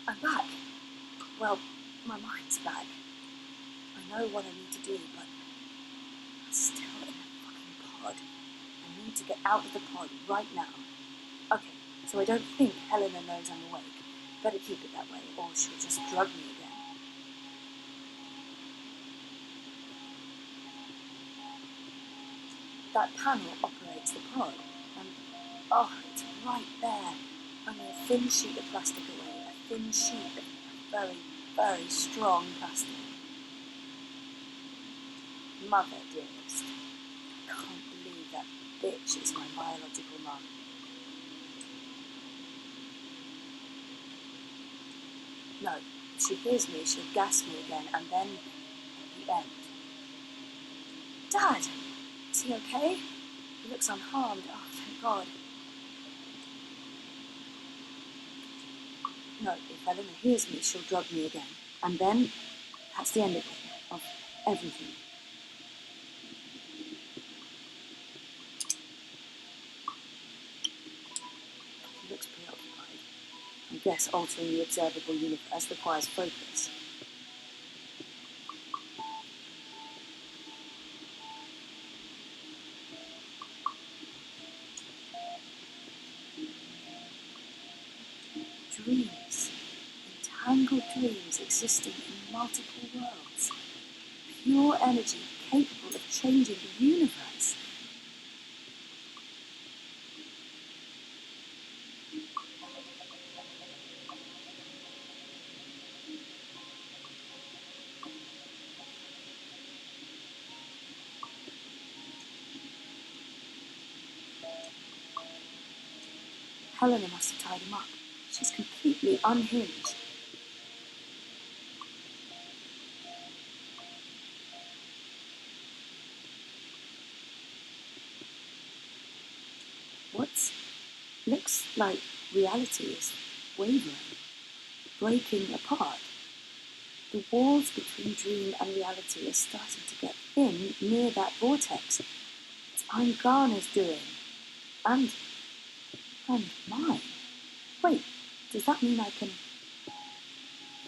I'm back. Well, my mind's back. I know what I need to do, but I'm still in a fucking pod. I need to get out of the pod right now. Okay, so I don't think Helena knows I'm awake. Better keep it that way, or she'll just drug me again. That panel operates the pod, and it's right there. Only a thin sheet of plastic away, a thin sheet of very, very strong plastic. Mother, dearest, I can't believe that bitch is my biological mum. No, if she hears me, she'll gas me again, and then the end. Dad! Is he okay? He looks unharmed. Oh, thank God. No, if Helena hears me, she'll drug me again. And then, that's the end of it. Of everything. He looks preoccupied. I guess altering the observable universe requires focus. Dreams. Entangled dreams existing in multiple worlds. Pure energy capable of changing the universe. Helena must have tied him up. She's completely unhinged. Looks like reality is wavering, breaking apart. The walls between dream and reality are starting to get thin near that vortex. It's Angana's doing. And mine. Wait, does that mean I can...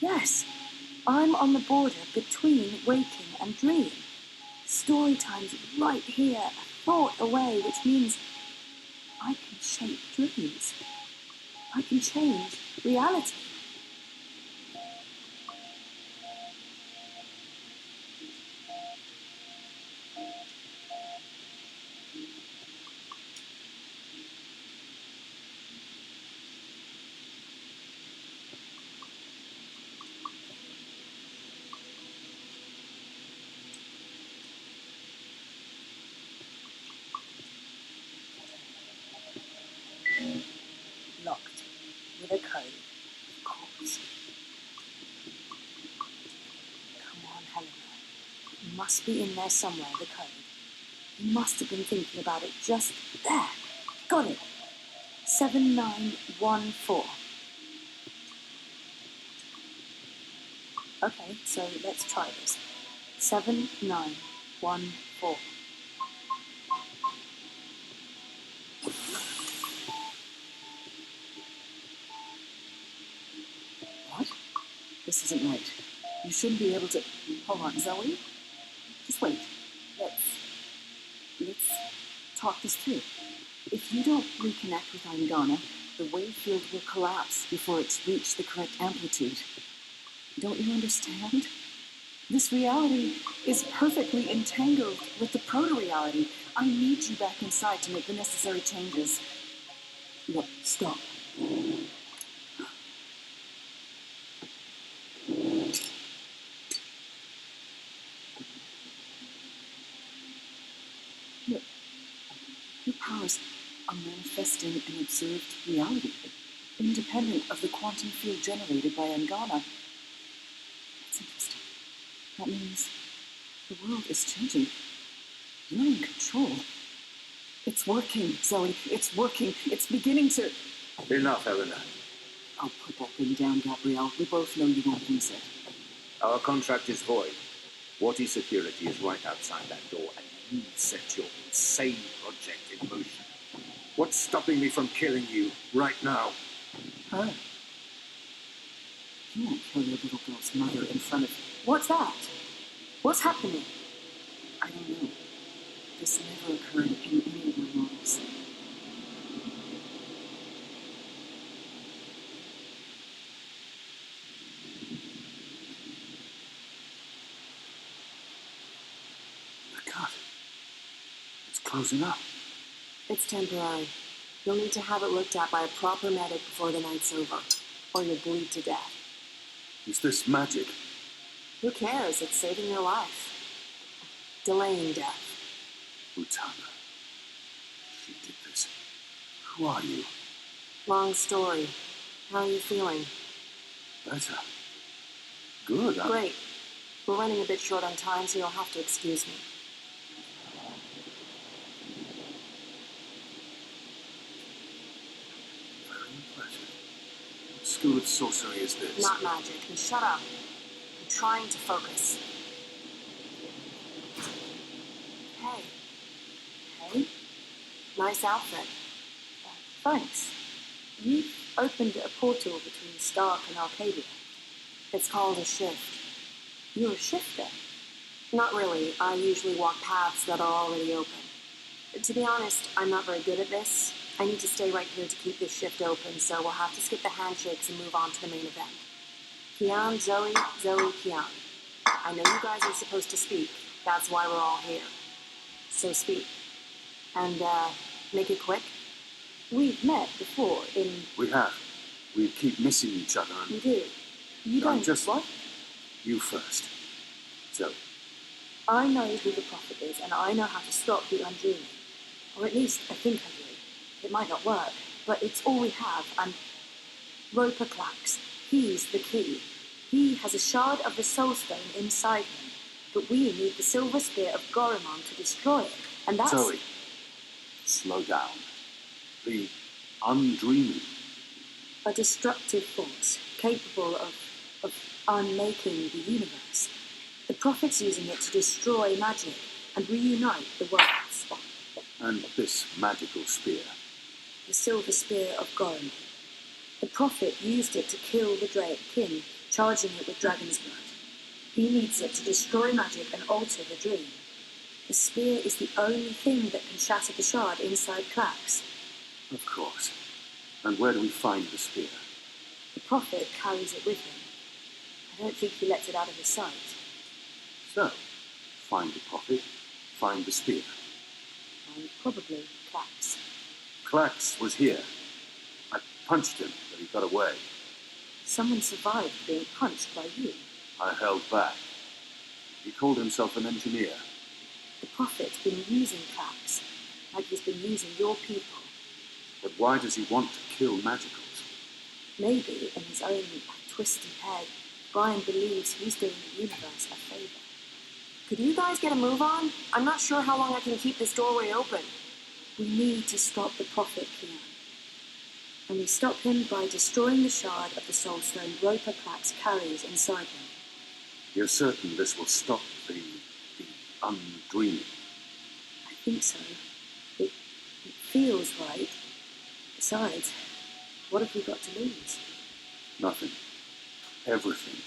Yes, I'm on the border between waking and dream. Story time's right here, a thought away, which means I can shape dreams. I can change reality. Locked. With a code, of course. Come on, Helena. It must be in there somewhere, the code. You must have been thinking about it just there. Got it. 7914. Okay, so let's try this. 7914. What? This isn't right. You shouldn't be able to... Hold on, Zoe? Just wait. Let's talk this through. If you don't reconnect with Angana, the wave field will collapse before it's reached the correct amplitude. Don't you understand? This reality is perfectly entangled with the proto-reality. I need you back inside to make the necessary changes. Look, stop. Look, your powers are manifesting an observed reality, independent of the quantum field generated by Angana. That's interesting. That means the world is changing. You're in control. It's working, Zoe. It's working. It's beginning to... Enough, Helena. I'll put that thing down, Gabrielle. We both know you won't use it. Our contract is void. Warty security is right outside that door, and you set your insane project in motion. What's stopping me from killing you right now? Huh? You won't kill your little girl's mother in front of... What's that? What's happening? I don't know. This never occurred in any of my models. The cut. It's closing up. It's temporary. You'll need to have it looked at by a proper medic before the night's over, or you'll bleed to death. Is this magic? Who cares? It's saving your life. Delaying death. Utana. She did this. Who are you? Long story. How are you feeling? Better. Good. Great. We're running a bit short on time, so you'll have to excuse me. Very impressive. What school of sorcery is this? Not magic. And shut up. I'm trying to focus. Hey. Hey? Nice outfit. Thanks. You've opened a portal between Stark and Arcadia. It's called a shift. You're a shifter. Not really. I usually walk paths that are already open. To be honest, I'm not very good at this. I need to stay right here to keep this shift open, so we'll have to skip the handshakes and move on to the main event. Kian, Zoe, Kian. I know you guys are supposed to speak. That's why we're all here. So speak. And, make it quick. We've met before in... We have. We keep missing each other We and... do. You I'm don't... just like... You first. Zoe. I know who the Prophet is, and I know how to stop the undreaming. Or at least, I think I do. It might not work, but it's all we have, and... Roper Clax. He's the key. He has a shard of the Soul Stone inside him, but we need the Silver Spear of Goromon to destroy it, and that's... Zoe. Slow down. The undreaming. A destructive force, capable of unmaking the universe. The Prophet's using it to destroy magic and reunite the worlds. And this magical spear. The Silver Spear of Goromon. The Prophet used it to kill the Drake King, charging it with dragon's blood. He needs it to destroy magic and alter the dream. The spear is the only thing that can shatter the shard inside Clax. Of course. And where do we find the spear? The Prophet carries it with him. I don't think he lets it out of his sight. So, find the prophet, find the spear. And probably Clax. Clax was here. I punched him, but he got away. Someone survived being punched by you. I held back. He called himself an engineer. The Prophet's been using Clax, like he's been using your people. But why does he want to kill magicals? Maybe, in his own twisted head, Brian believes he's doing the universe a favor. Could you guys get a move on? I'm not sure how long I can keep this doorway open. We need to stop the Prophet, Kian. And we stop him by destroying the shard of the Soul Stone Roper Clax carries inside him. You're certain this will stop the undreaming? I think so. It feels right. Besides, what have we got to lose? Nothing. Everything.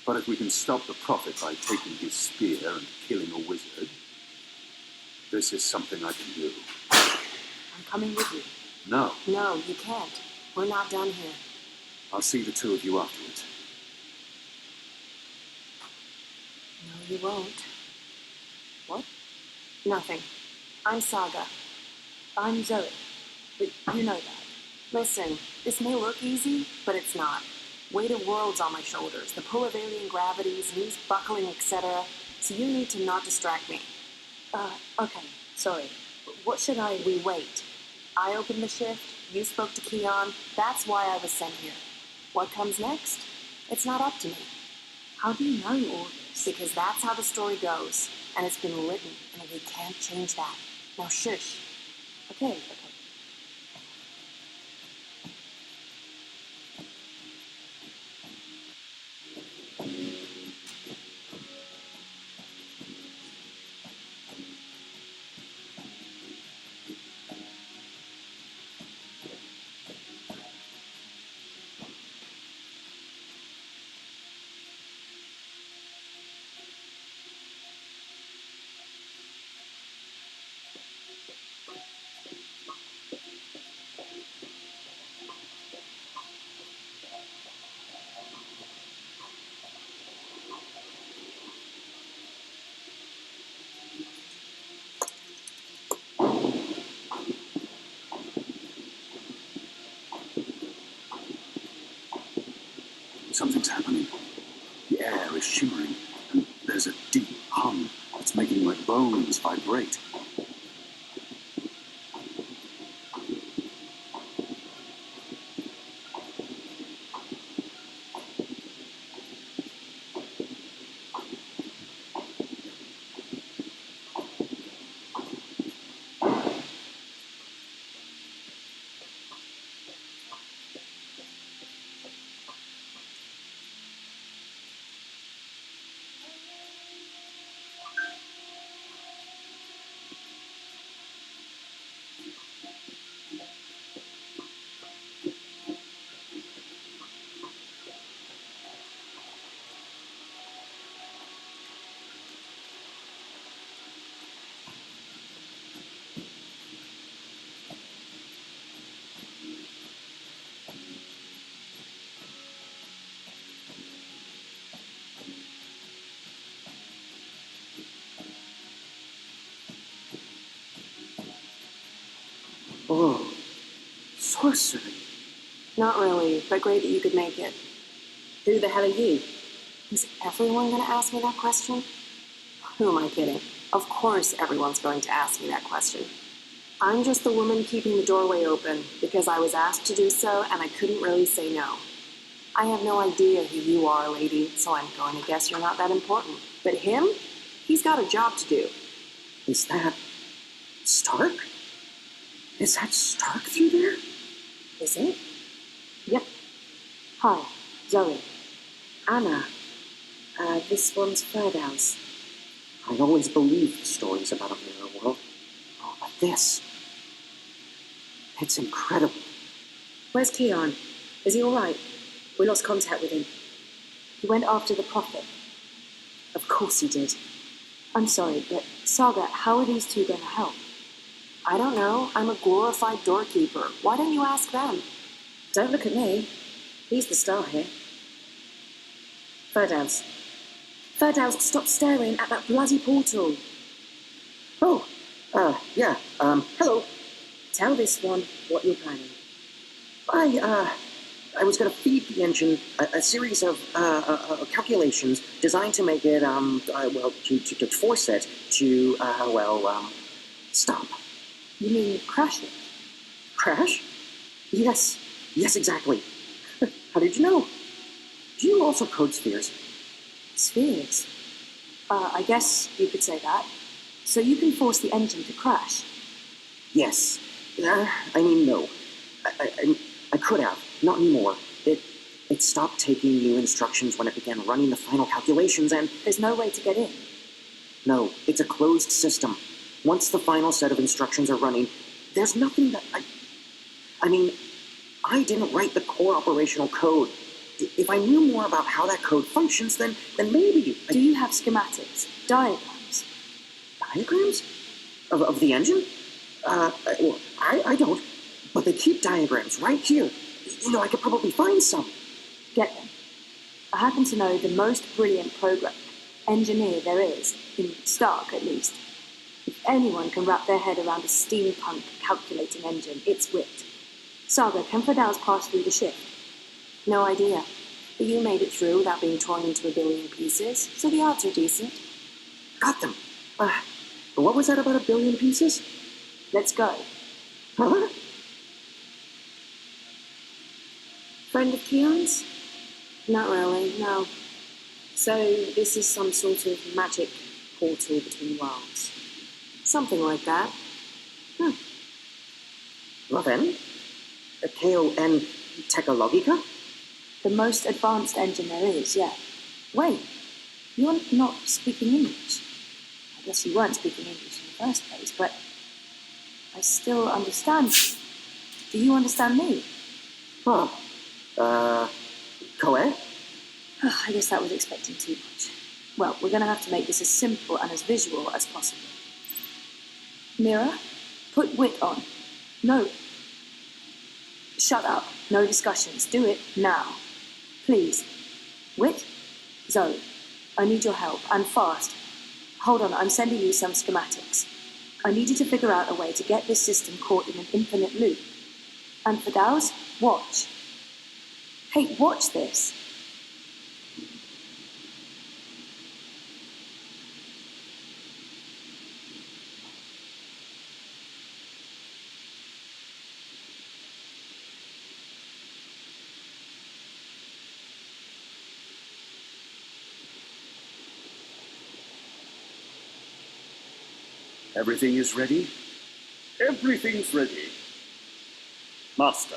But if we can stop the prophet by taking his spear and killing a wizard, this is something I can do. I'm coming with you. No. No, you can't. We're not done here. I'll see the two of you afterwards. No, you won't. What? Nothing. I'm Saga. I'm Zoe. But you know that. Listen, this may look easy, but it's not. Weight of worlds on my shoulders, the pull of alien gravities, knees buckling, etc. So you need to not distract me. Okay, sorry. What should I... We wait. I opened the shift, you spoke to Keon, that's why I was sent here. What comes next? It's not up to me. How do you know all this? Because that's how the story goes, and it's been written, and we can't change that. Now shush. Okay. Something's happening. The air is shimmering, and there's a deep hum that's making my bones vibrate. Oh, sorcery. Not really, but great that you could make it. Who the hell are you? Is everyone going to ask me that question? Who am I kidding? Of course everyone's going to ask me that question. I'm just the woman keeping the doorway open because I was asked to do so and I couldn't really say no. I have no idea who you are, lady, so I'm going to guess you're not that important. But him? He's got a job to do. Is that Stark? Is that Stark through there? Is it? Yep. Hi, Zoe. Anna. This one's Ferdow's. I always believed the stories about a mirror world. Oh, but this... it's incredible. Where's Keon? Is he alright? We lost contact with him. He went after the Prophet. Of course he did. I'm sorry, but Saga, how are these two going to help? I don't know. I'm a glorified doorkeeper. Why don't you ask them? Don't look at me. He's the star here. Ferdow's. Ferdow's, stop staring at that bloody portal. Oh, yeah, hello. Tell this one what you're planning. I was gonna feed the engine a series of, calculations designed to make it, to force it to, stop. You mean crash it? Crash? Yes, exactly. How did you know? Do you also code spheres? Spheres? I guess you could say that. So you can force the engine to crash. Yes. No. I could have. Not anymore. It stopped taking new instructions when it began running the final calculations, and... There's no way to get in. No, it's a closed system. Once the final set of instructions are running, there's nothing that I didn't write the core operational code. If I knew more about how that code functions, then maybe... Do you have schematics? Diagrams? Diagrams? Of the engine? I don't. But they keep diagrams right here. I could probably find some. Get them. I happen to know the most brilliant program engineer there is, in Stark at least. If anyone can wrap their head around a steampunk calculating engine, it's Wit. Saga, can Ferdow's pass through the ship? No idea. But you made it through without being torn into a billion pieces, so the odds are decent. Got them. What was that about a billion pieces? Let's go. Huh? Friend of Keon's? Not really, no. So this is some sort of magic portal between worlds. Something like that. Well then, KON Technologica? The most advanced engine there is, yeah. Wait, you're not speaking English. I guess you weren't speaking English in the first place, but I still understand you. Do you understand me? Huh. Koe? I guess that was expecting too much. Well, we're going to have to make this as simple and as visual as possible. Mirror, Put wit on. No. Shut up. No discussions. Do it now. Please. Wit? Zoe, I need your help, and fast. Hold on, I'm sending you some schematics. I need you to figure out a way to get this system caught in an infinite loop. And for Dow's, watch. Hey, watch this. Everything is ready? Everything's ready. Master,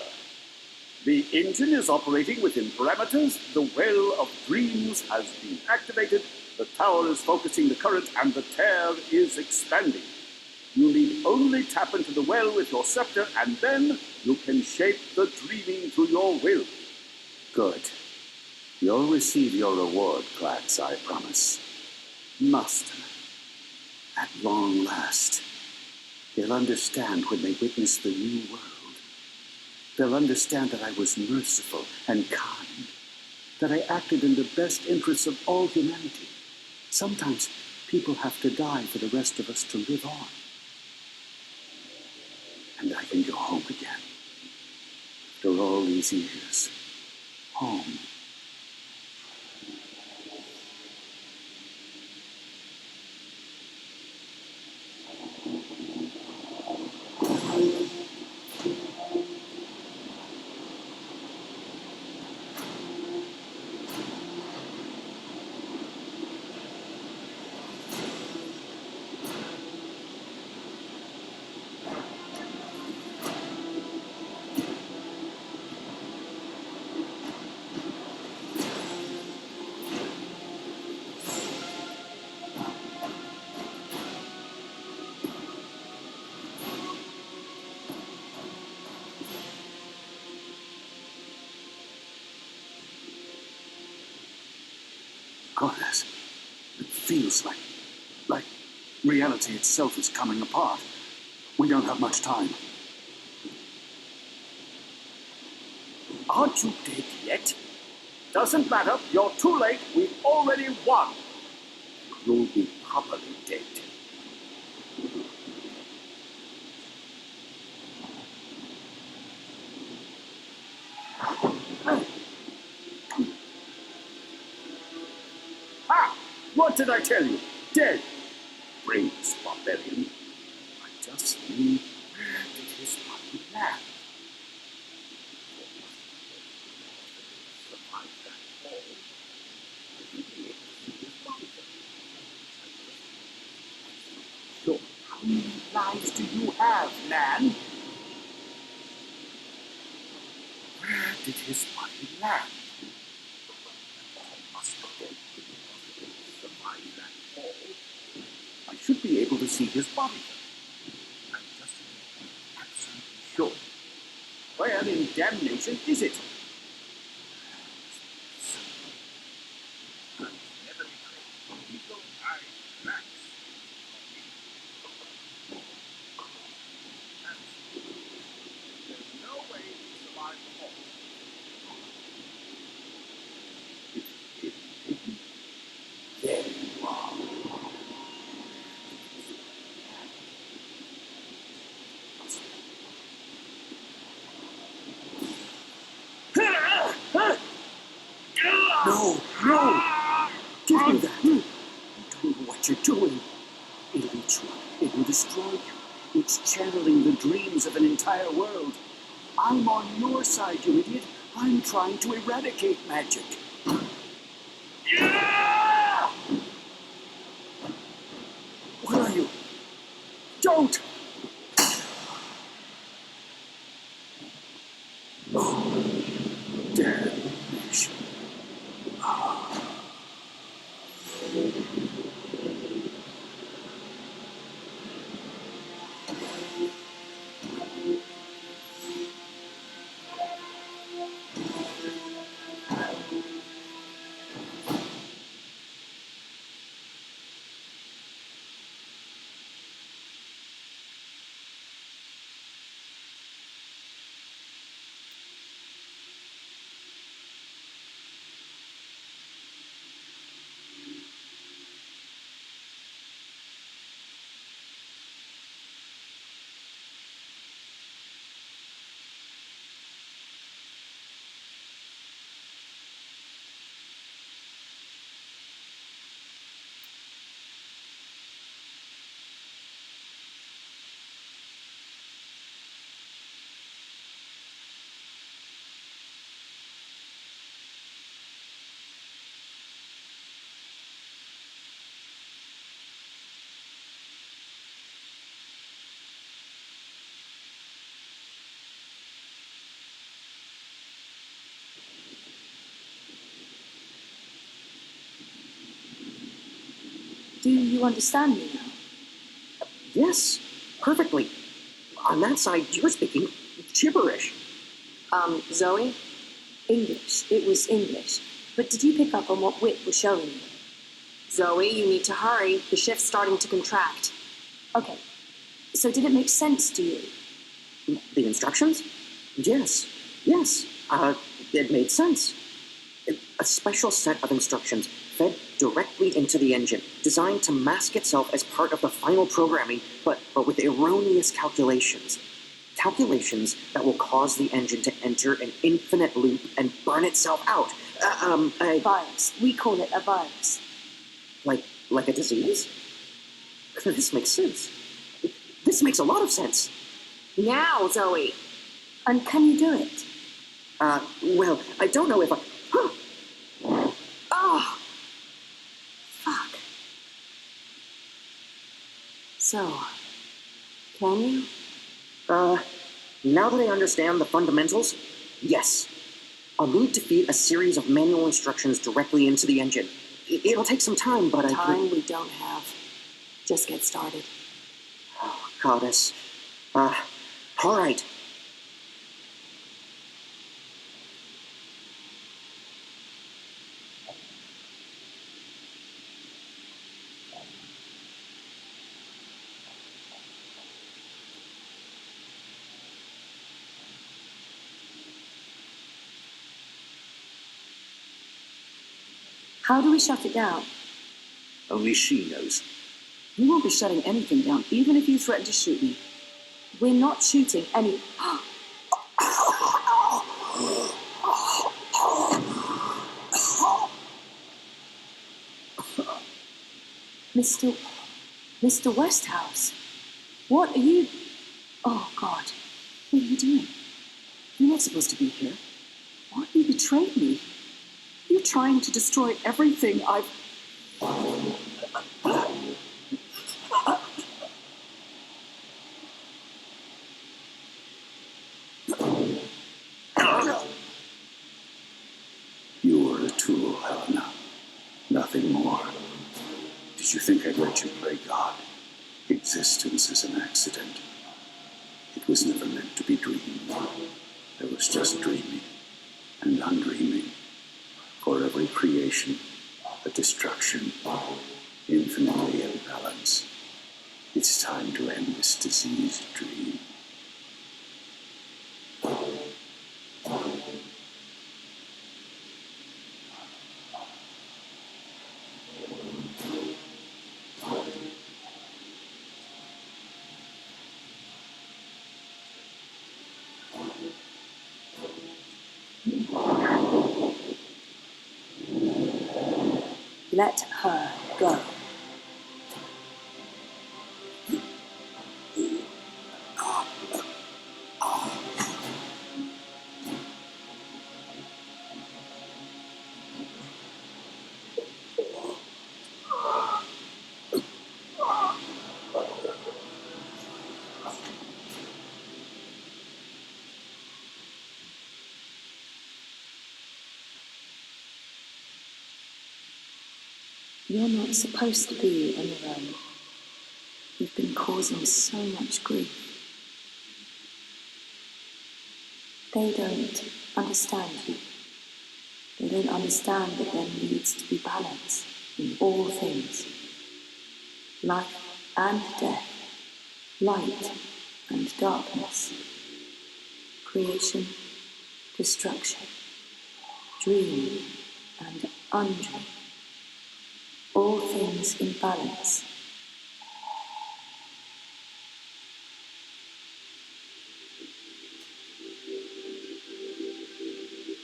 the engine is operating within parameters, the well of dreams has been activated, the tower is focusing the current, and the tear is expanding. You need only tap into the well with your scepter, and then you can shape the dreaming to your will. Good. You'll receive your reward, Glax, I promise. Master, at long last, they'll understand when they witness the new world. They'll understand that I was merciful and kind, that I acted in the best interests of all humanity. Sometimes people have to die for the rest of us to live on. And I can go home again. After all these years, home. Goddess, it feels like reality itself is coming apart. We don't have much time. Aren't you dead yet? Doesn't matter, you're too late, we've already won. You'll be properly dead. Ha! What did I tell you? Dead. Brains, barbarian. I just mean, where did his body land? So, how many lives do you have, man? Where did his body land? Must have been survive that fall. I should be able to see his body. I'm just absolutely sure. Where in damnation is it? No, no! Give me that! You don't know what you're doing. It'll eat you up. It will destroy you. It's channeling the dreams of an entire world. I'm on your side, you idiot. I'm trying to eradicate magic. Yeah! What are you? Don't! Oh, damnation. Do you understand me now? Yes, perfectly. On that side, you're speaking gibberish. Zoe? English. It was English. But did you pick up on what Whit was showing you? Zoe, you need to hurry. The shift's starting to contract. Okay. So did it make sense to you? The instructions? Yes. It made sense. A special set of instructions fed directly into the engine, designed to mask itself as part of the final programming, but with erroneous calculations. Calculations that will cause the engine to enter an infinite loop and burn itself out. A virus. We call it a virus. Like a disease? This makes sense. This makes a lot of sense. Now, Zoe! And can you do it? Well, I don't know if I... Oh! Fuck. So, can you? Now that I understand the fundamentals, yes. I'll need to feed a series of manual instructions directly into the engine. It'll take some time, but Time we don't have. Just get started. Oh, goddess. All right. How do we shut it down? Only she knows. We won't be shutting anything down, even if you threaten to shoot me. We're not shooting any... Mr. Westhouse, what are you... Oh, God. What are you doing? You're not supposed to be here. Why you betrayed me? You're trying to destroy everything I've... You were a tool, Helena. Nothing more. Did you think I'd let you play God? Existence is an accident. It was never meant to be dreamed. There was just dreaming and undreaming. For every creation, a destruction, infinitely in balance. It's time to end this diseased dream. Let her go. You're not supposed to be on your own. You've been causing so much grief. They don't understand you. They don't understand that there needs to be balance in all things. Life and death, light and darkness, creation, destruction, dream and undream. All things in balance.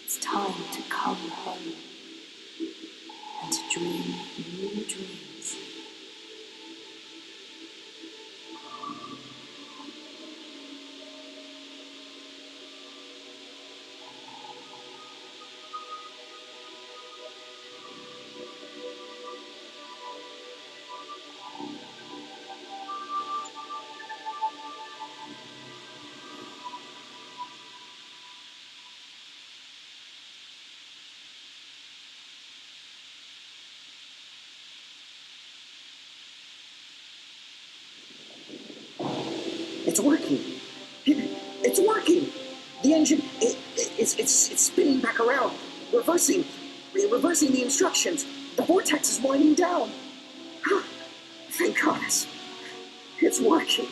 It's time to come home and to dream new dreams. It's working. It's working. The engine, it's spinning back around, reversing the instructions. The vortex is winding down. Thank goodness. It's working.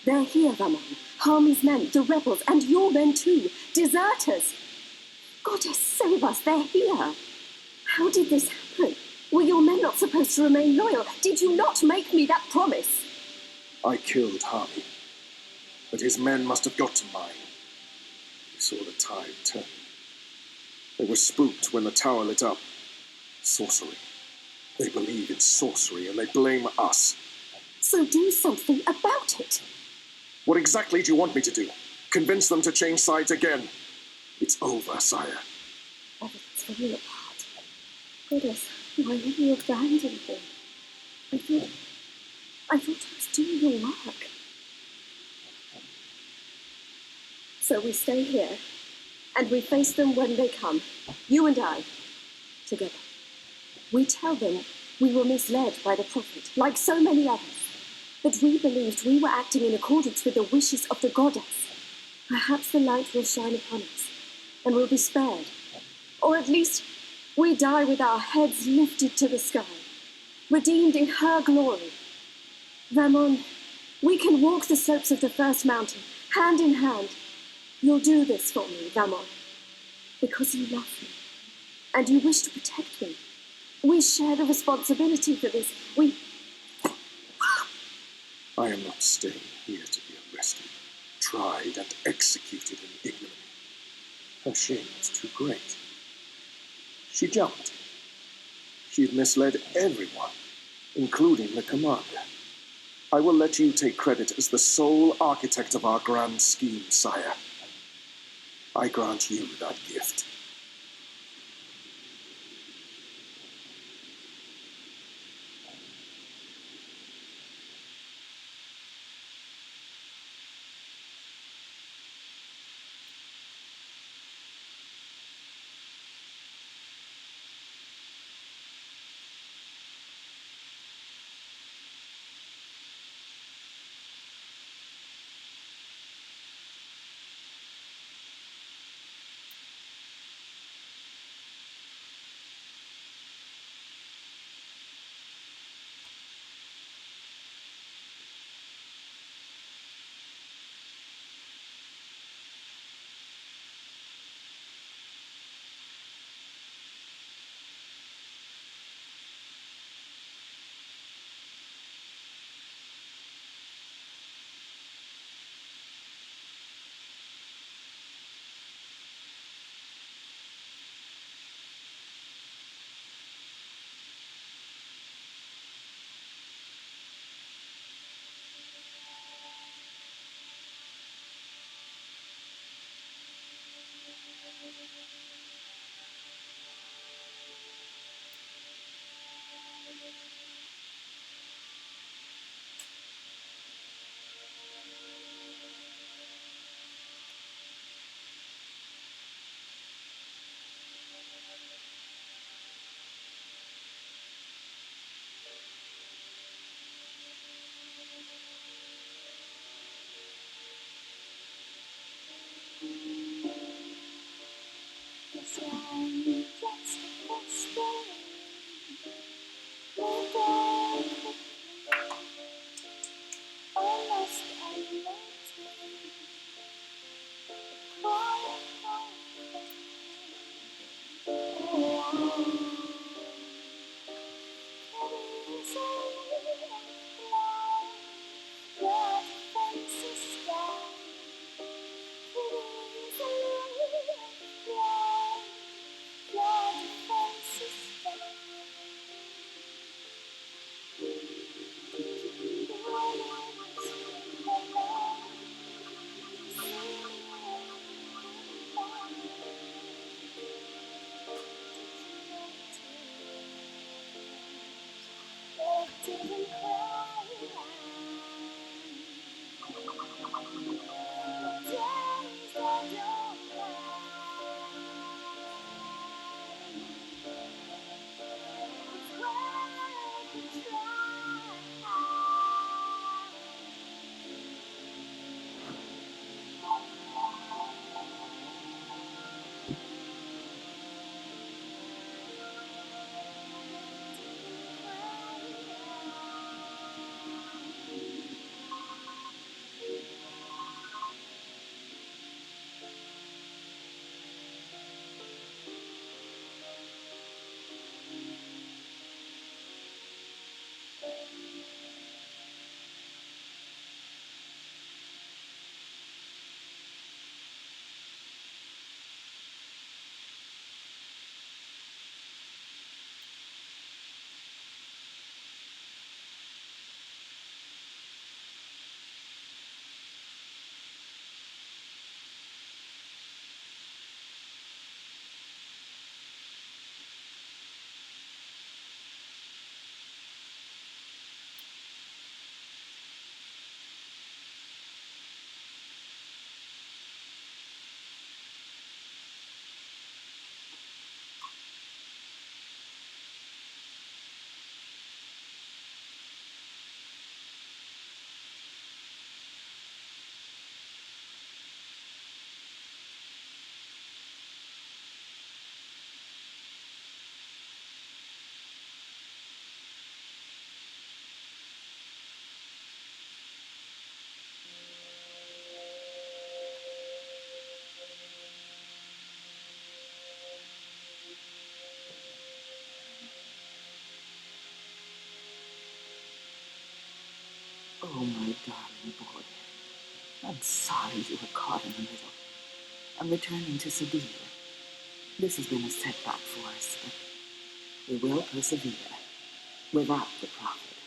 They're here, Ramon. Harmy's men, the rebels, and your men too. Deserters. Goddess, save us, they're here. How did this happen? Were your men not supposed to remain loyal? Did you not make me that promise? I killed Harmy, but his men must have got to mine. We saw the tide turn. They were spooked when the tower lit up. Sorcery. They believe in sorcery and they blame us. So do something about it. What exactly do you want me to do? Convince them to change sides again? It's over, sire. Everything's falling apart. Goddess, why did you abandon them? I thought I was doing your work. So we stay here, and we face them when they come. You and I, together. We tell them we were misled by the prophet, like so many others. That we believed we were acting in accordance with the wishes of the goddess. Perhaps the light will shine upon us, and we'll be spared. Or at least, we die with our heads lifted to the sky, redeemed in her glory. Ramon, we can walk the slopes of the first mountain, hand in hand. You'll do this for me, Ramon, because you love me, and you wish to protect me. We share the responsibility for this. I am not staying here to be arrested, tried, and executed in ignominy. Her shame was too great. She jumped. She had misled everyone, including the commander. I will let you take credit as the sole architect of our grand scheme, sire. I grant you that gift. I'm returning to Seville. This has been a setback for us, but we will persevere without the prophet.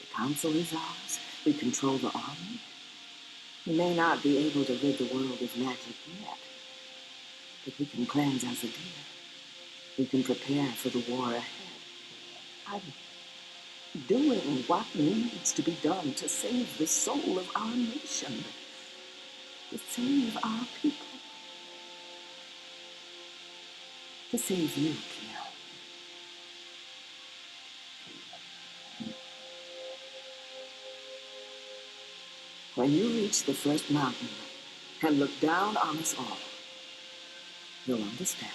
The council is ours. We control the army. We may not be able to rid the world of magic yet, but we can cleanse Azadir. We can prepare for the war ahead. I'm doing what needs to be done to save the soul of our nation, to save our people, to save you, Kia. When you reach the first mountain and look down on us all, you'll understand.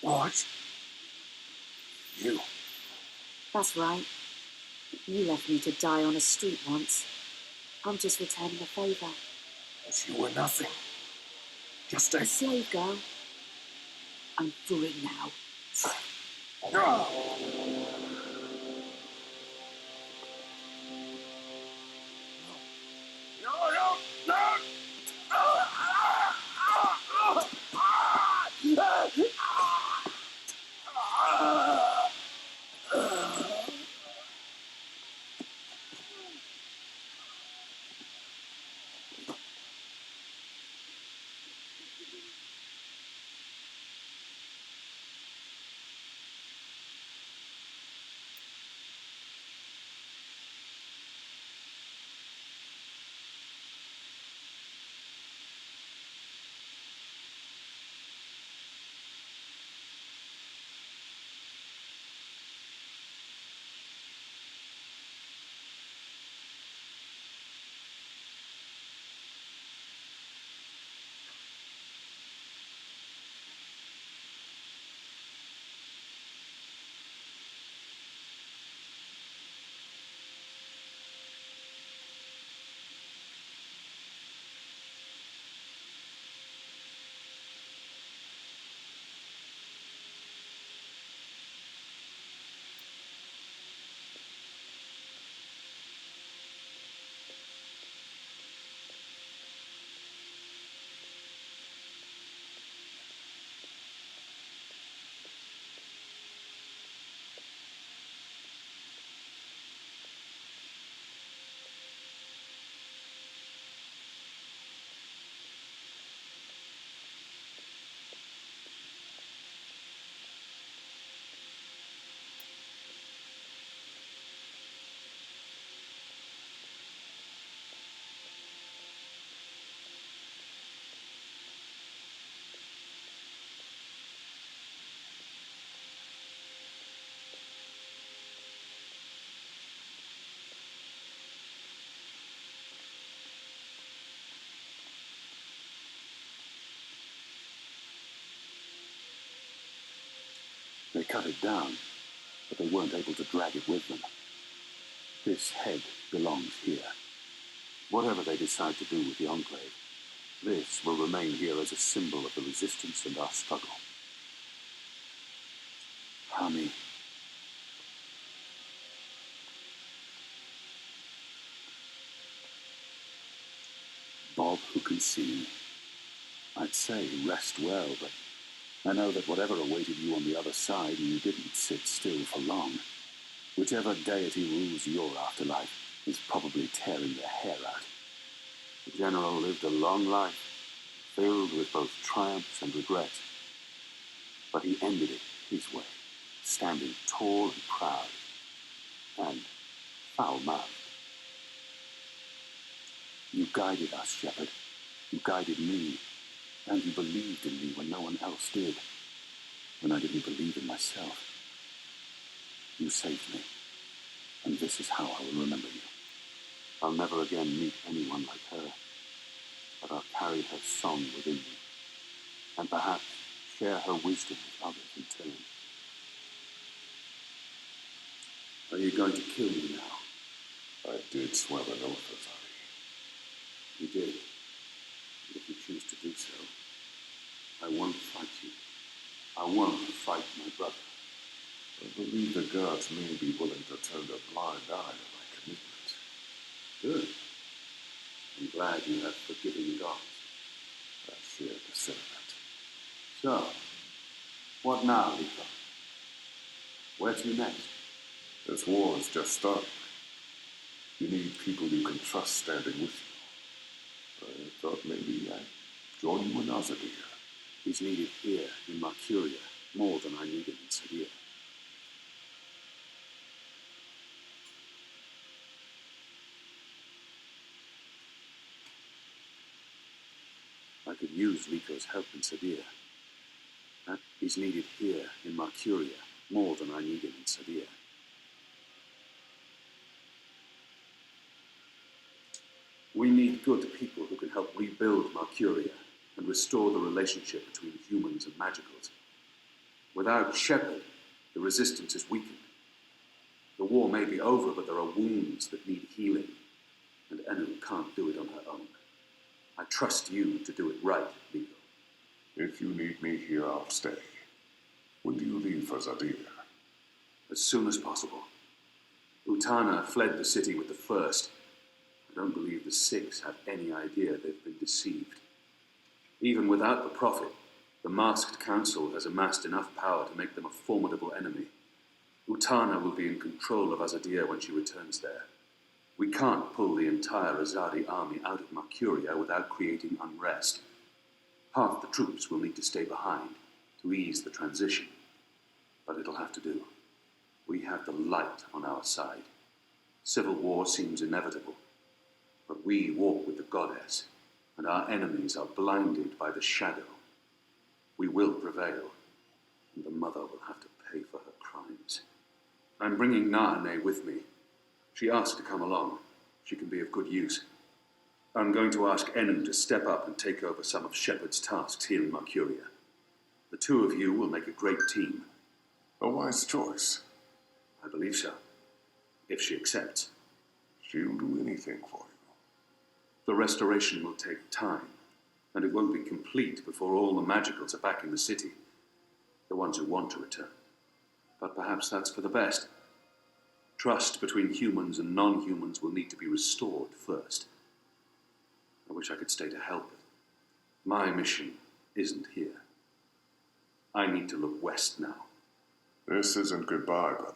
What? You? That's right. You left me to die on a street once. I'm just returning a favour. But you were nothing. Just A a... slave girl. I'm free now. They cut it down, but they weren't able to drag it with them. This head belongs here. Whatever they decide to do with the Enclave, this will remain here as a symbol of the resistance and our struggle. Hami. Bob who can see. I'd say rest well, but I know that whatever awaited you on the other side, you didn't sit still for long. Whichever deity rules your afterlife is probably tearing their hair out. The general lived a long life, filled with both triumphs and regrets. But he ended it his way, standing tall and proud, and foul-mouthed. You guided us, Shepherd. You guided me, and you believed in me when no one else did, when I didn't believe in myself. You saved me, and this is how I will remember you. I'll never again meet anyone like her, but I'll carry her song within me, and perhaps share her wisdom with others in turn. Are you going to kill me now? I did swear an oath, Azari. You did. If you choose to do so, I won't fight you. I won't fight my brother. I believe the gods may be willing to turn a blind eye to my commitment. Good. I'm glad you have forgiving gods. I share the sentiment. So, what now, Liko? Where to next? This war is just starting. You need people you can trust standing with you. I thought maybe I'd join you in Azadir. He's needed here in Mercuria more than I need him in Sadir. I could use Liko's help in Sadir. That is needed here in Mercuria more than I need him in Sadir. We need good people who can help rebuild Mercuria and restore the relationship between humans and magicals. Without Shepherd, the resistance is weakened. The war may be over, but there are wounds that need healing, and Enu can't do it on her own. I trust you to do it right, Liko. If you need me here, I'll stay. When do you leave for Zadir? As soon as possible. Utana fled the city with the first. I don't believe the Six have any idea they've been deceived. Even without the Prophet, the Masked Council has amassed enough power to make them a formidable enemy. Utana will be in control of Azadir when she returns there. We can't pull the entire Azadi army out of Mercuria without creating unrest. Half the troops will need to stay behind to ease the transition. But it'll have to do. We have the light on our side. Civil war seems inevitable. But we walk with the goddess, and our enemies are blinded by the shadow. We will prevail, and the mother will have to pay for her crimes. I'm bringing Naane with me. She asked to come along. She can be of good use. I'm going to ask Enu to step up and take over some of Shepard's tasks here in Mercuria. The two of you will make a great team. A wise choice. I believe so, if she accepts. She'll do anything for you. The restoration will take time, and it won't be complete before all the magicals are back in the city. The ones who want to return. But perhaps that's for the best. Trust between humans and non-humans will need to be restored first. I wish I could stay to help, but my mission isn't here. I need to look west now. This isn't goodbye, brother.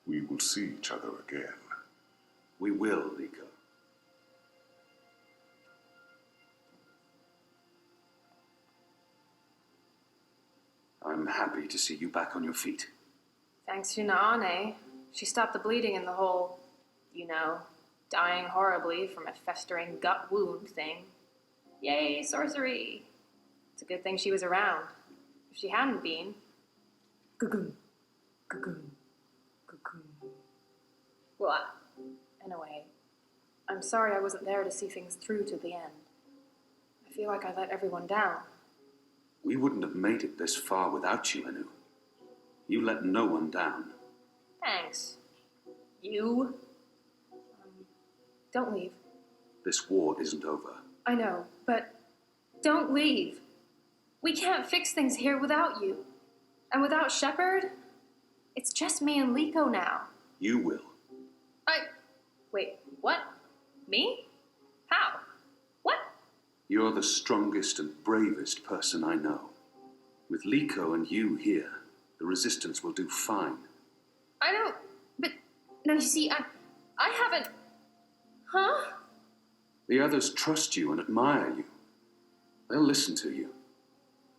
We will see each other again. We will, Liko. I'm happy to see you back on your feet. Thanks to Naane. She stopped the bleeding and the whole, dying horribly from a festering gut wound thing. Yay, sorcery! It's a good thing she was around. If she hadn't been... Cocoon. Cocoon. Cocoon. Well, in a way, I'm sorry I wasn't there to see things through to the end. I feel like I let everyone down. We wouldn't have made it this far without you, Enu. You let no one down. Thanks. You? Don't leave. This war isn't over. I know, but don't leave. We can't fix things here without you. And without Shepard, it's just me and Liko now. You will. Wait, what? Me? How? What? You're the strongest and bravest person I know. With Liko and you here, the Resistance will do fine. I don't... But... No, you see, I haven't... Huh? The others trust you and admire you. They'll listen to you.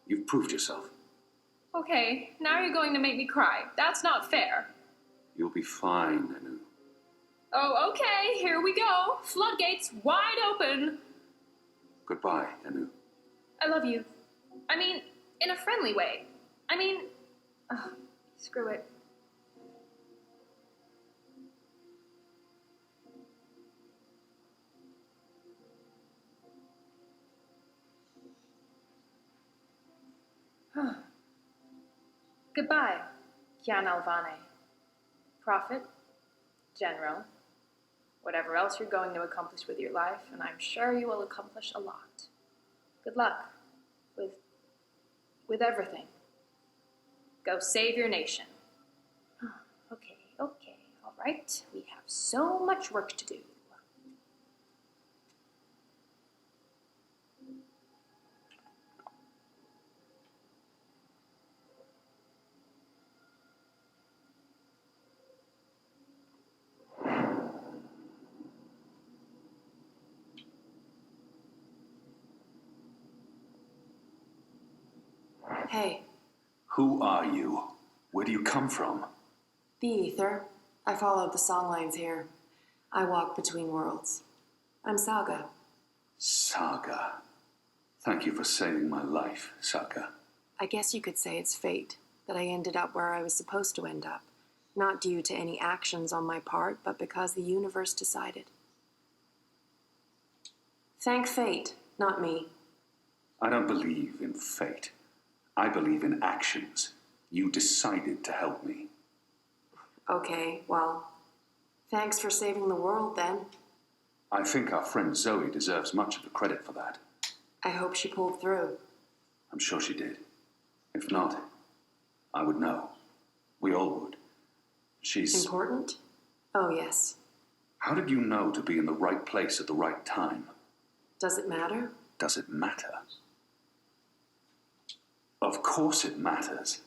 You've proved yourself. Okay, now you're going to make me cry. That's not fair. You'll be fine, Anu. Oh, okay, here we go. Floodgates wide open. Goodbye, Anu. I love you. I mean, in a friendly way. I mean... Oh, screw it. Goodbye, Kian Alvane. Prophet, General, whatever else you're going to accomplish with your life, and I'm sure you will accomplish a lot. Good luck with everything. Go save your nation. Okay, all right. We have so much work to do. Hey, Who are you? Where do you come from? the Ether. I followed the songlines here. I walk between worlds. I'm Saga. Saga. Thank you for saving my life, Saga. I guess you could say it's fate that I ended up where I was supposed to end up. Not due to any actions on my part, but because the universe decided. Thank fate, not me. I don't believe in fate. I believe in actions. You decided to help me. Okay, well, thanks for saving the world then. I think our friend Zoe deserves much of the credit for that. I hope she pulled through. I'm sure she did. If not, I would know. We all would. She's... Important? Oh, yes. How did you know to be in the right place at the right time? Does it matter? Does it matter? Of course it matters.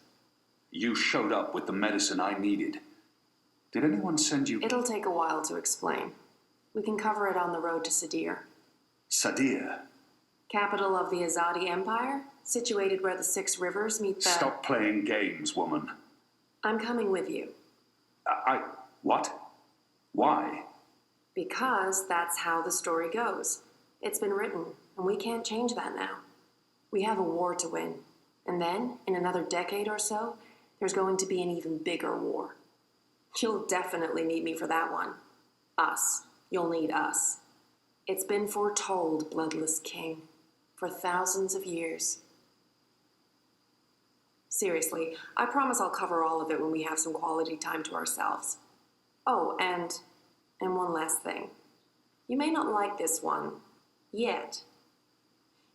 You showed up with the medicine I needed. Did anyone send you... It'll take a while to explain. We can cover it on the road to Sadir. Sadir? Capital of the Azadi Empire, situated where the 6 rivers meet the... Stop playing games, woman. I'm coming with you. What? Why? Because that's how the story goes. It's been written, and we can't change that now. We have a war to win. And then, in another decade or so, there's going to be an even bigger war. You'll definitely need me for that one. Us. You'll need us. It's been foretold, Bloodless King, for thousands of years. Seriously, I promise I'll cover all of it when we have some quality time to ourselves. Oh, and one last thing. You may not like this one yet.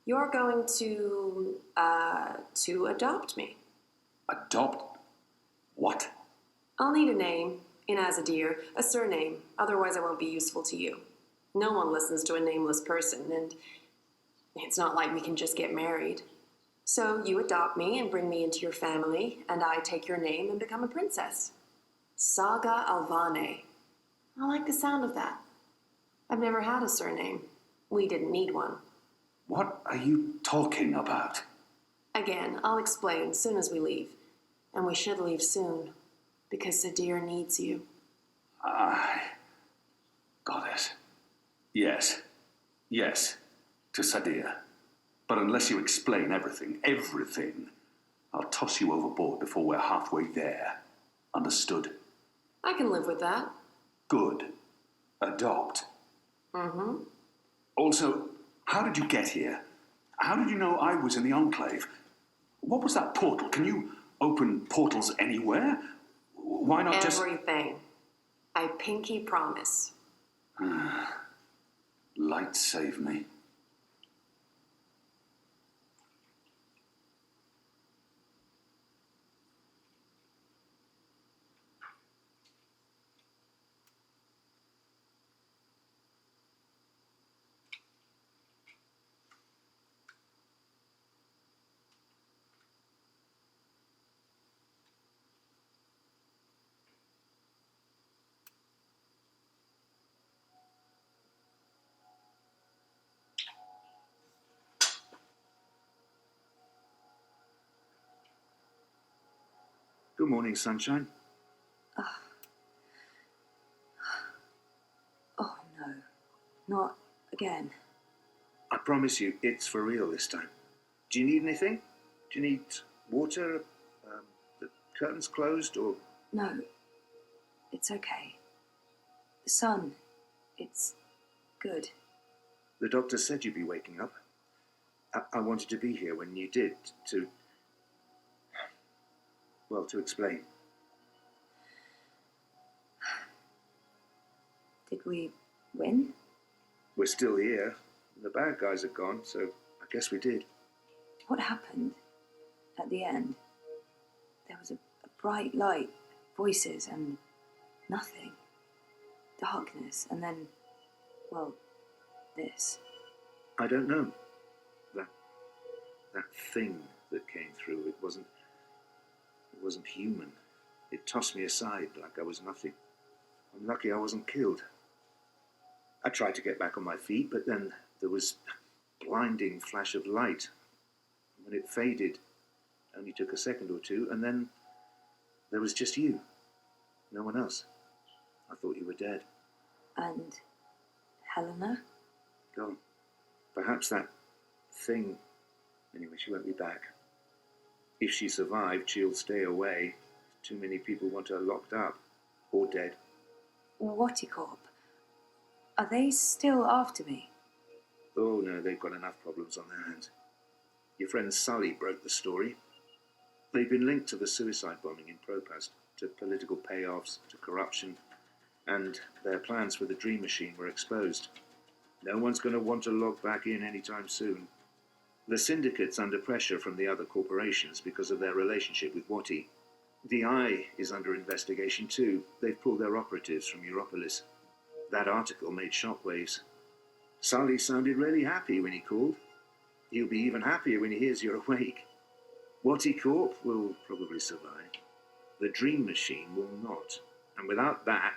You're going to adopt me. Adopt? What? I'll need a name, in Azadir, a surname, otherwise I won't be useful to you. No one listens to a nameless person, and it's not like we can just get married. So you adopt me and bring me into your family, and I take your name and become a princess. Saga Alvane. I like the sound of that. I've never had a surname. We didn't need one. What are you talking about? Again, I'll explain soon as we leave. And we should leave soon, because Sadir needs you. Got it. Yes, to Sadir. But unless you explain everything, I'll toss you overboard before we're halfway there. Understood? I can live with that. Good. Adopt. Mm-hmm. Also, how did you get here? How did you know I was in the Enclave? What was that portal? Can you open portals anywhere? Why not just... Everything. I pinky promise. Light save me. Good morning, sunshine. Oh no, not again. I promise you, it's for real this time. Do you need anything? Do you need water? The curtains closed, or... No, it's okay. The sun, it's good. The doctor said you'd be waking up. I wanted to be here when you did, to explain. Did we win? We're still here. The bad guys are gone, so I guess we did. What happened at the end? There was a bright light, voices, and nothing. Darkness, and then, well, this. I don't know. That thing that came through, it wasn't human. It tossed me aside like I was nothing. I'm lucky I wasn't killed. I tried to get back on my feet, but then there was a blinding flash of light. When it faded, it only took a second or two, and then there was just you. No one else. I thought you were dead. And Helena? Gone. Perhaps that thing... Anyway, she won't be back. If she survived, she'll stay away. Too many people want her locked up. Or dead. Watticorp. Are they still after me? Oh no, they've got enough problems on their hands. Your friend Sully broke the story. They've been linked to the suicide bombing in Propast, to political payoffs, to corruption, and their plans for the Dream Machine were exposed. No one's going to want to log back in anytime soon. The Syndicate's under pressure from the other corporations because of their relationship with Wati. The Eye is under investigation too. They've pulled their operatives from Europolis. That article made shockwaves. Sully sounded really happy when he called. He'll be even happier when he hears you're awake. Watticorp will probably survive. The Dream Machine will not. And without that,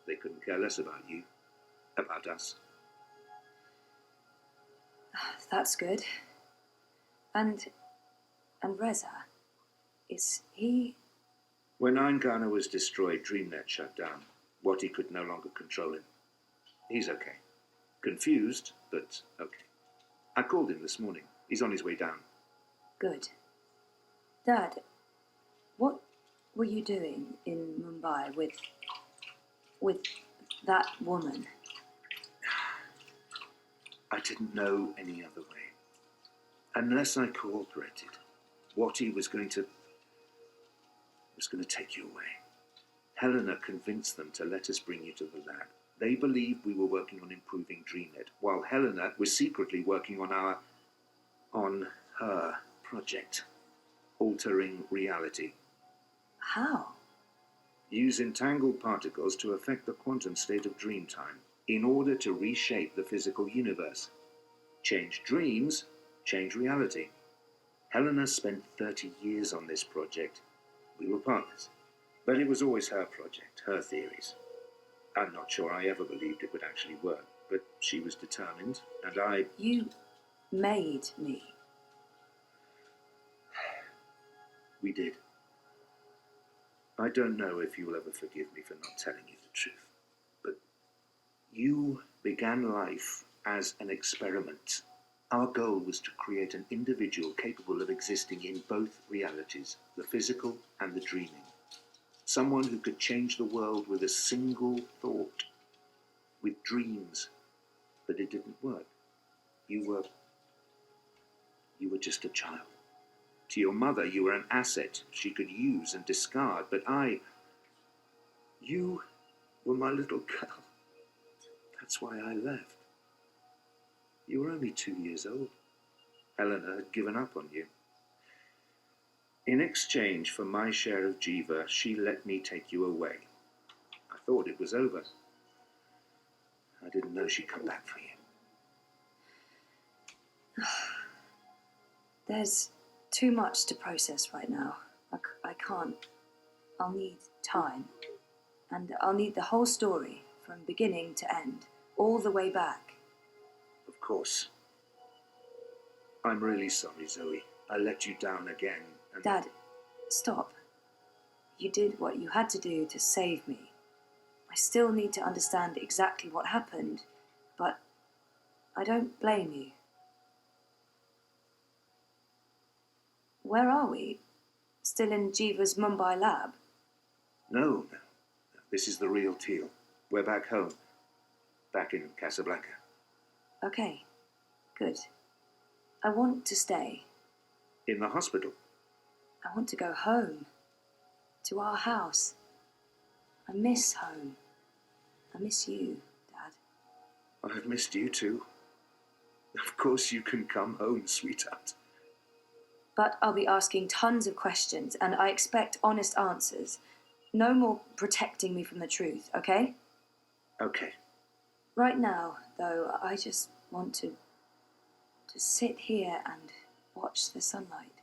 they couldn't care less about you. About us. That's good. And Reza, is he... When Eingana was destroyed, DreamNet shut down. Wati could no longer control him. He's okay. Confused, but okay. I called him this morning. He's on his way down. Good. Dad, what were you doing in Mumbai with that woman? I didn't know any other way. Unless I cooperated, Wati was going to take you away. Helena convinced them to let us bring you to the lab. They believed we were working on improving DreamNet, while Helena was secretly working on her project, altering reality. How? Use entangled particles to affect the quantum state of dreamtime in order to reshape the physical universe. Change dreams, change reality. Helena spent 30 years on this project. We were partners. But it was always her project, her theories. I'm not sure I ever believed it would actually work, but she was determined, and I... You made me. We did. I don't know if you'll ever forgive me for not telling you the truth, but you began life as an experiment. Our goal was to create an individual capable of existing in both realities, the physical and the dreaming. Someone who could change the world with a single thought, with dreams. But it didn't work. You were just a child. To your mother, you were an asset she could use and discard, but you were my little girl. That's why I left. You were only 2 years old. Helena had given up on you. In exchange for my share of Jiva, she let me take you away. I thought it was over. I didn't know she'd come back for you. There's too much to process right now. I can't. I'll need time. And I'll need the whole story, from beginning to end, all the way back. Of course. I'm really sorry, Zoe. I let you down again. And... Dad, stop. You did what you had to do to save me. I still need to understand exactly what happened, but I don't blame you. Where are we? Still in Jiva's Mumbai lab? No. This is the real Teal. We're back home. Back in Casablanca. Okay, good. I want to stay. In the hospital? I want to go home. To our house. I miss home. I miss you, Dad. I've missed you too. Of course you can come home, sweetheart. But I'll be asking tons of questions, and I expect honest answers. No more protecting me from the truth, okay? Okay. Right now, though, I just want to sit here and watch the sunlight.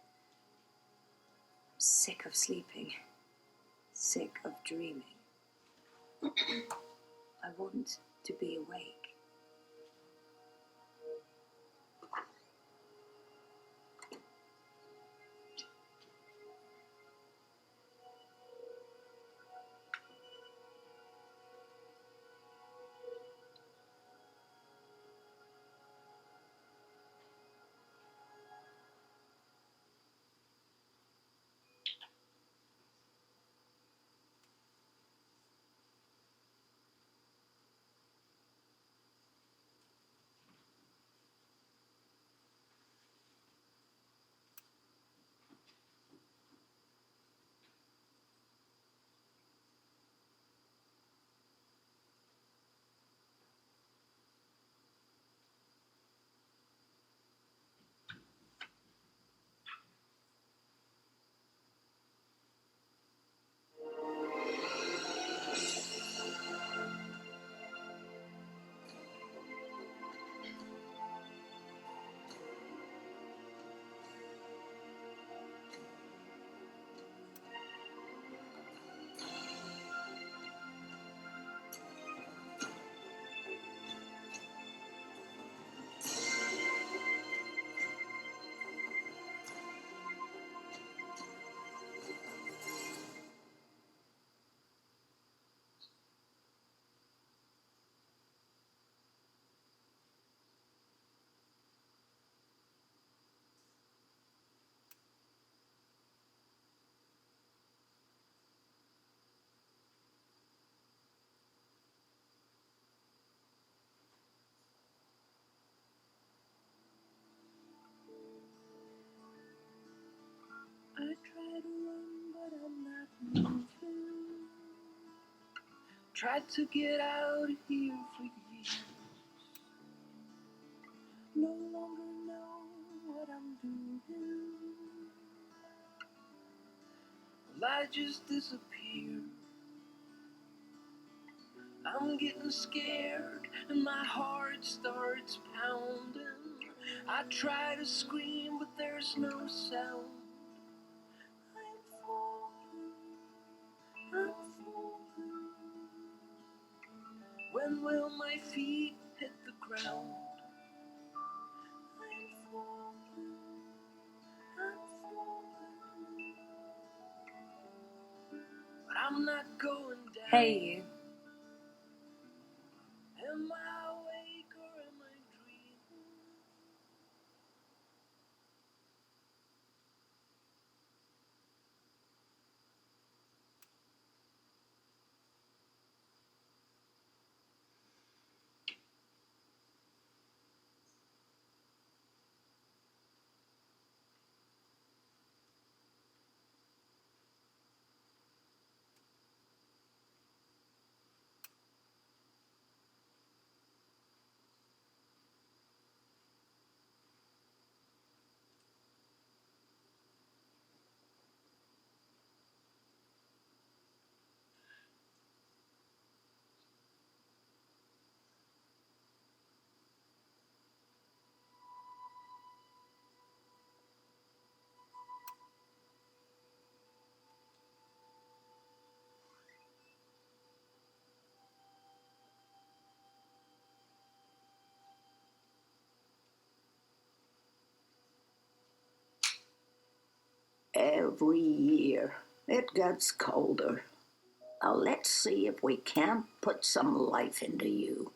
I'm sick of sleeping. Sick of dreaming. I want to be awake. I try to run, but I'm not moving. Tried to get out of here for years. No longer know what I'm doing. Well, I just disappear. I'm getting scared and my heart starts pounding. I try to scream, but there's no sound. I'm falling. I'm falling. When will my feet hit the ground? I'm falling. I'm falling. But I'm not going down. Hey, you. Am I awake or am I dreaming? Every year, It gets colder. Now let's see if we can't put some life into you.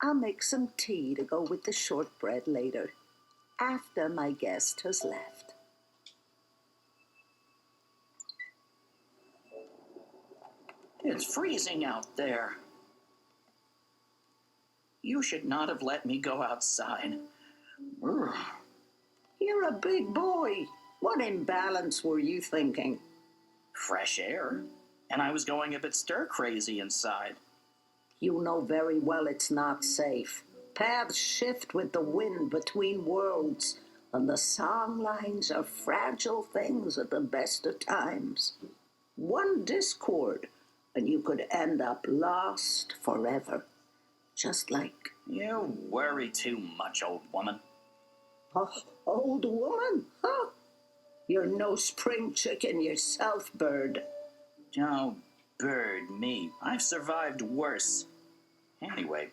I'll make some tea to go with the shortbread later, after my guest has left. It's freezing out there. You should not have let me go outside. Ugh. You're a big boy. What imbalance were you thinking? Fresh air. And I was going a bit stir-crazy inside. You know very well it's not safe. Paths shift with the wind between worlds, and the song lines are fragile things at the best of times. One discord, and you could end up lost forever. Just like... You worry too much, old woman. Oh, old woman? Huh? You're no spring chicken yourself, bird. Oh, bird me. I've survived worse. Anyway,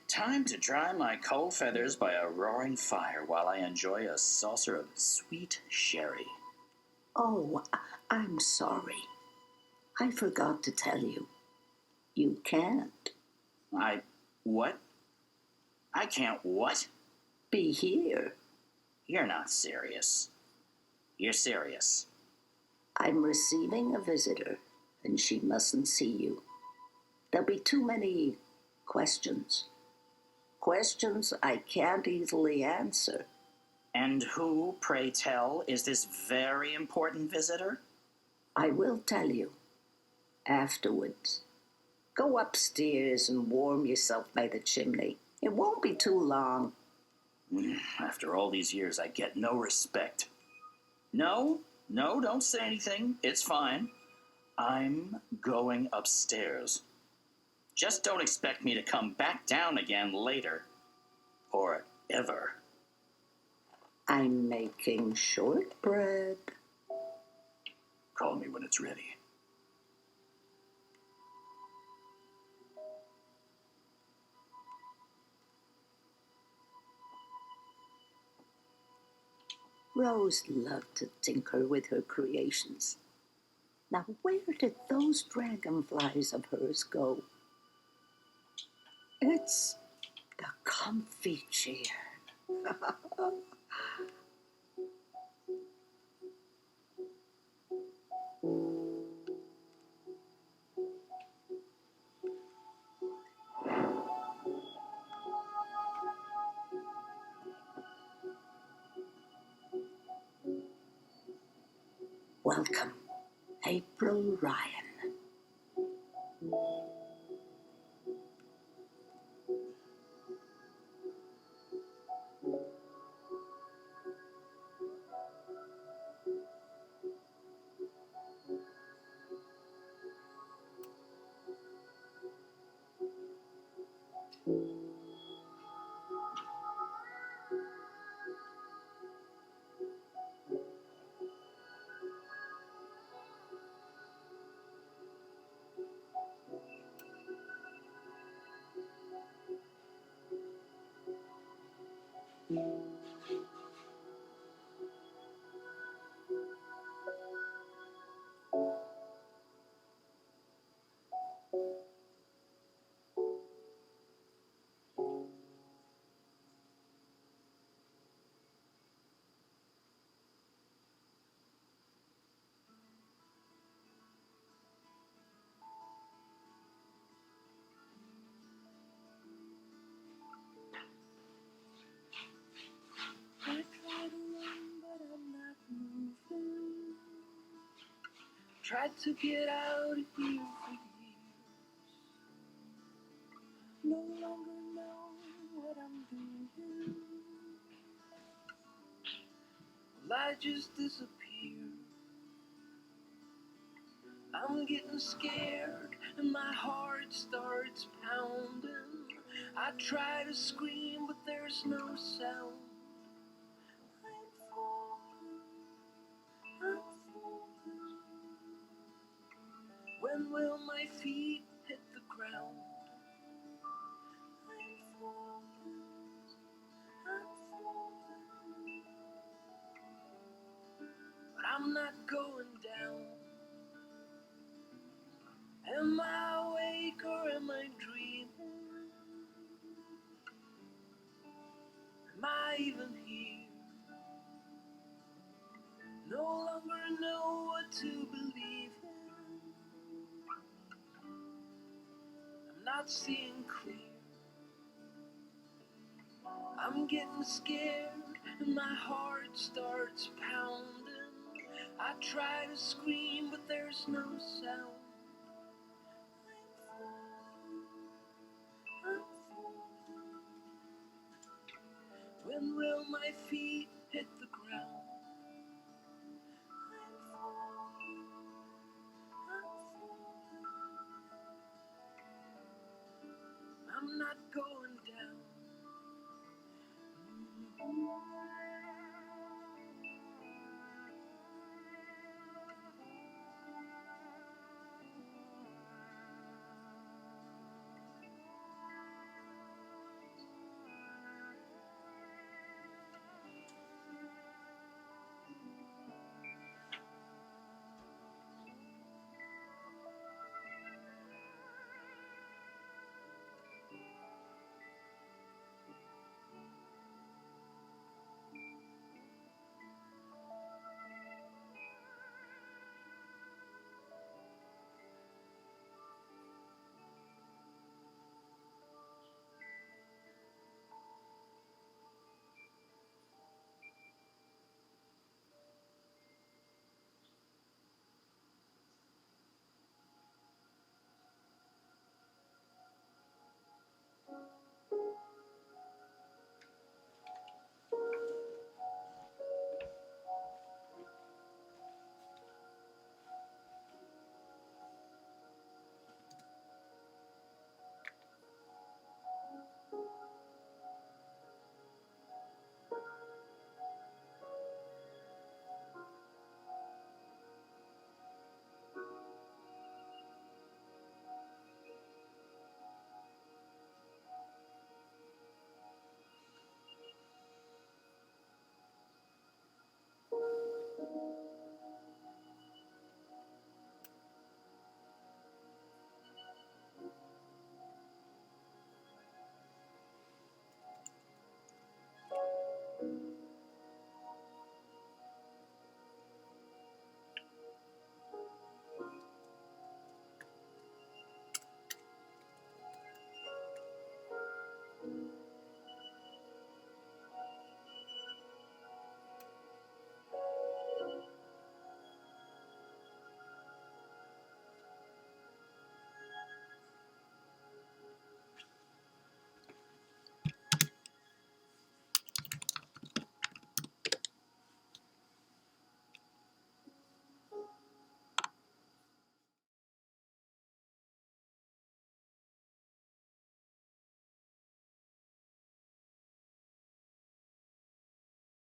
time to dry my cold feathers by a roaring fire while I enjoy a saucer of sweet sherry. Oh, I'm sorry. I forgot to tell you. You can't. What? I can't what? Be here. You're not serious. You're serious. I'm receiving a visitor, and she mustn't see you. There'll be too many questions. Questions I can't easily answer. And who, pray tell, is this very important visitor? I will tell you. Afterwards. Go upstairs and warm yourself by the chimney. It won't be too long. After all these years, I get no respect. No, don't say anything. It's fine. I'm going upstairs. Just don't expect me to come back down again later. Or ever. I'm making shortbread. Call me when it's ready. Rose loved to tinker with her creations. Now, where did those dragonflies of hers go? It's the comfy chair. Welcome, April Ryan. I try to run, but I'm not moving. Tried to get out of here for years. No longer know what I'm doing. I just disappear. I'm getting scared and my heart starts pounding. I try to scream but there's no sound. I'm falling, I'm falling. When will my feet hit the ground? I'm falling, I'm falling. But I'm not going down. Am I awake or am I dreaming? Am I even here? No longer know what to believe in. I'm not seeing clear. I'm getting scared and my heart starts pounding. I try to scream but there's no sound. I'm falling. When will my feet hit the ground? I'm falling. I'm not going down.